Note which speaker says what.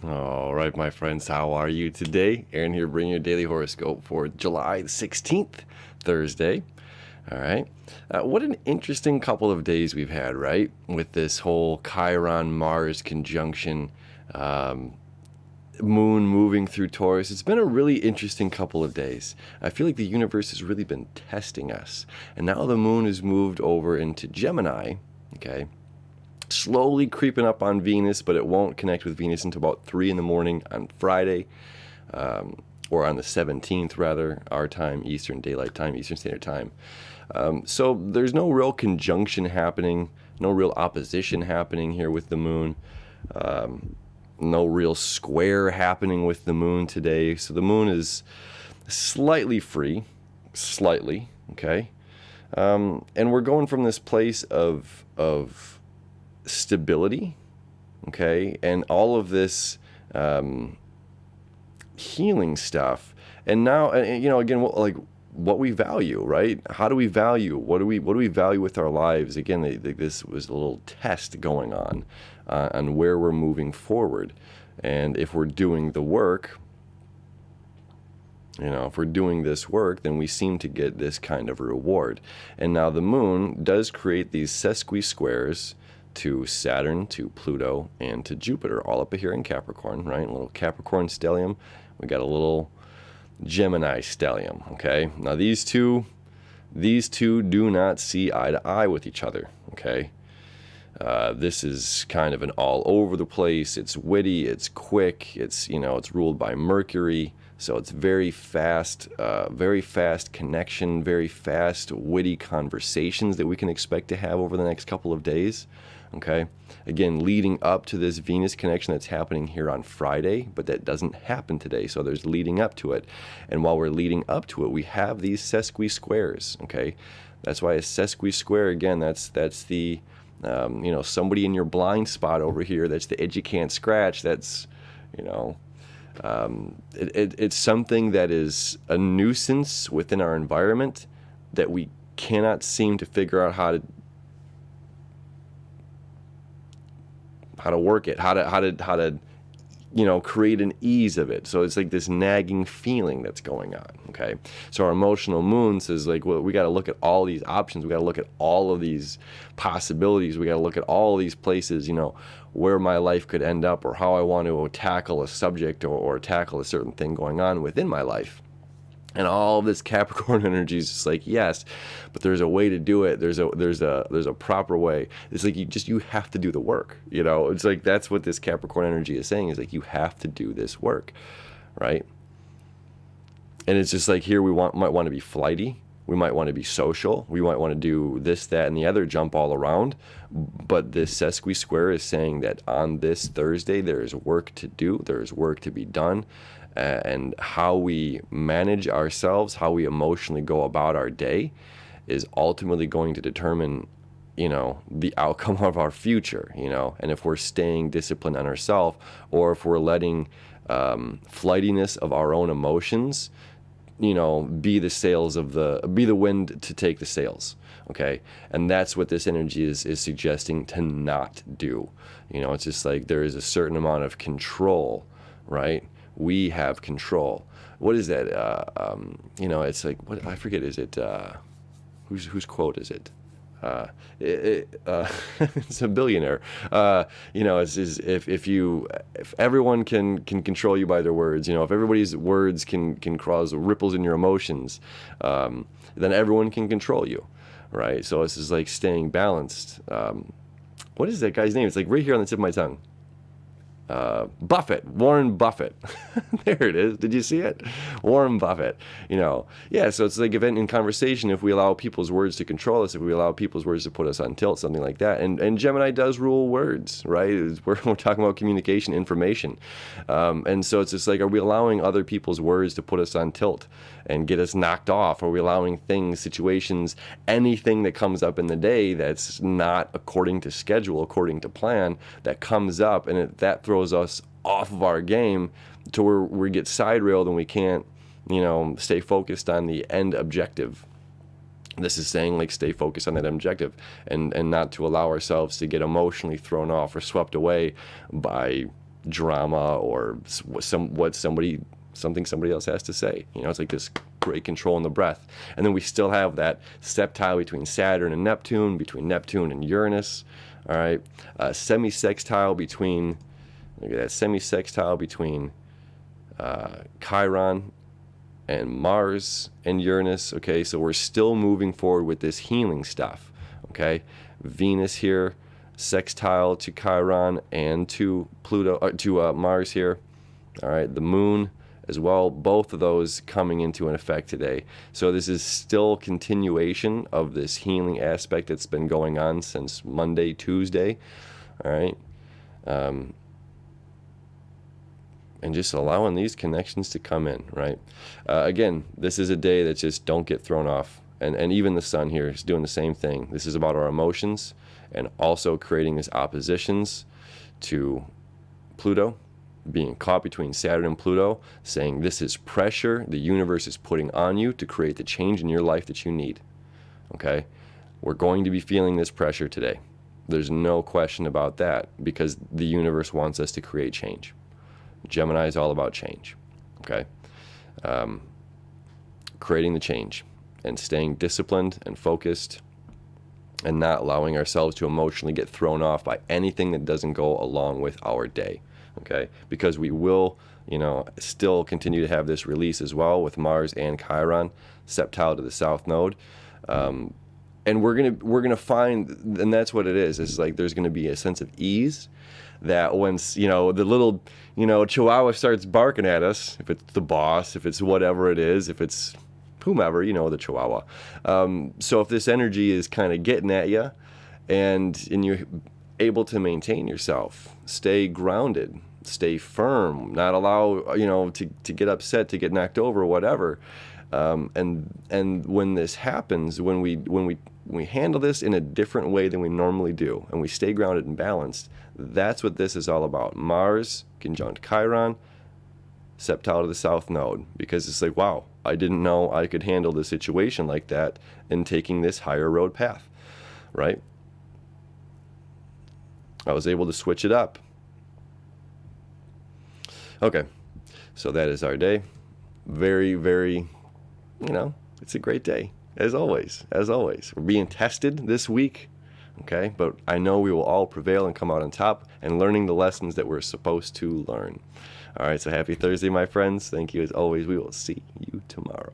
Speaker 1: All right, my friends, how are you today? Aaron here, bringing your daily horoscope for July 16th, Thursday. All right. What an interesting couple of days we've had, right? With this whole Chiron-Mars conjunction, moon moving through Taurus. It's been a really interesting couple of days. I feel like the universe has really been testing us. And now the moon has moved over into Gemini, okay? Slowly creeping up on Venus, but it won't connect with Venus until about 3 in the morning on Friday, or on the 17th, rather, our time, Eastern Daylight Time, Eastern Standard Time. So there's no real conjunction happening, no real opposition happening here with the moon. No real square happening with the moon today. So the moon is slightly free, slightly, okay? And we're going from this place of stability, okay, and all of this healing stuff, and now, again, like what we value, right? How do we value? What do we value with our lives? Again, this was a little test going on where we're moving forward, and if we're doing the work. If we're doing this work, then we seem to get this kind of reward. And now the moon does create these sesqui-squares to Saturn, to Pluto, and to Jupiter, all up here in Capricorn, right? A little Capricorn stellium. We got a little Gemini stellium, okay? Now these two do not see eye to eye with each other, okay? This is kind of an all over the place. It's witty, it's quick, it's ruled by Mercury. So it's very fast connection, very fast, witty conversations that we can expect to have over the next couple of days. Okay, again, leading up to this Venus connection that's happening here on Friday, but that doesn't happen today. So there's leading up to it, and while we're leading up to it, we have these sesqui-squares. Okay, that's why a sesqui-square, again, that's the somebody in your blind spot over here. That's the edge you can't scratch. That's it's something that is a nuisance within our environment that we cannot seem to figure out how to work it, how to create an ease of it. So it's like this nagging feeling that's going on. Okay, so our emotional moon says, like, well, we got to look at all these options, we got to look at all of these possibilities, we got to look at all these places, where my life could end up, or how I want to tackle a subject, or tackle a certain thing going on within my life. And all of this Capricorn energy is just like, yes, but there's a way to do it. There's a proper way. It's like you have to do the work. It's like that's what this Capricorn energy is saying, is like you have to do this work, right? And it's just like here might want to be flighty. We might want to be social. We might want to do this, that, and the other, jump all around. But this sesqui-square is saying that on this Thursday there is work to do. There is work to be done. And how we manage ourselves, how we emotionally go about our day, is ultimately going to determine, the outcome of our future, and if we're staying disciplined on ourselves, or if we're letting flightiness of our own emotions, be the wind to take the sails. Okay, and that's what this energy is suggesting to not do. It's just like there is a certain amount of control, right? We have control. What is that? It's like, what, I forget. Is it whose quote is it? It's a billionaire. If everyone can control you by their words, if everybody's words can cause ripples in your emotions, then everyone can control you, right? So this is like staying balanced. What is that guy's name? It's like right here on the tip of my tongue. Warren Buffett. There it is. Did you see it? Warren Buffett. Yeah, so it's like in conversation, if we allow people's words to control us, if we allow people's words to put us on tilt, something like that. And Gemini does rule words, right? We're talking about communication, information. And so it's just like, are we allowing other people's words to put us on tilt and get us knocked off? Are we allowing things, situations, anything that comes up in the day that's not according to schedule, according to plan, that comes up, and that throws us off of our game to where we get side railed and we can't, stay focused on the end objective. This is saying, like, stay focused on that objective and not to allow ourselves to get emotionally thrown off or swept away by, drama or something somebody else has to say. You know, it's like this great control in the breath. And then we still have that septile between Saturn and Neptune, between Neptune and Uranus. All right, semi-sextile between, look at that, semi-sextile between Chiron and Mars and Uranus. Okay, so we're still moving forward with this healing stuff. Okay, Venus here, sextile to Chiron and to Pluto, to Mars here. All right, the moon as well, both of those coming into an effect today. So this is still continuation of this healing aspect that's been going on since Monday, Tuesday. All right. And just allowing these connections to come in, right? Again, this is a day that just don't get thrown off. And even the sun here is doing the same thing. This is about our emotions and also creating these oppositions to Pluto, being caught between Saturn and Pluto, saying this is pressure the universe is putting on you to create the change in your life that you need. Okay? We're going to be feeling this pressure today. There's no question about that, because the universe wants us to create change. Gemini is all about change. Okay? Creating the change and staying disciplined and focused and not allowing ourselves to emotionally get thrown off by anything that doesn't go along with our day. Okay, because we will, you know, still continue to have this release as well with Mars and Chiron, septile to the South Node, and we're gonna find, and that's what it is. It's like there's gonna be a sense of ease that once, you know, the little, you know, Chihuahua starts barking at us, if it's the boss, if it's whatever it is, if it's whomever, you know, the Chihuahua. So if this energy is kind of getting at you, and you're able to maintain yourself, stay grounded, stay firm, not allow, you know, to get upset, to get knocked over, whatever. And when this happens, when we handle this in a different way than we normally do, and we stay grounded and balanced, that's what this is all about. Mars conjunct Chiron, septile to the South Node, because it's like, wow, I didn't know I could handle the situation like that in taking this higher road path, right? I was able to switch it up. Okay, so that is our day. Very, very, you know, it's a great day, as always, as always. We're being tested this week, okay? But I know we will all prevail and come out on top and learning the lessons that we're supposed to learn. All right, so happy Thursday, my friends. Thank you as always. We will see you tomorrow.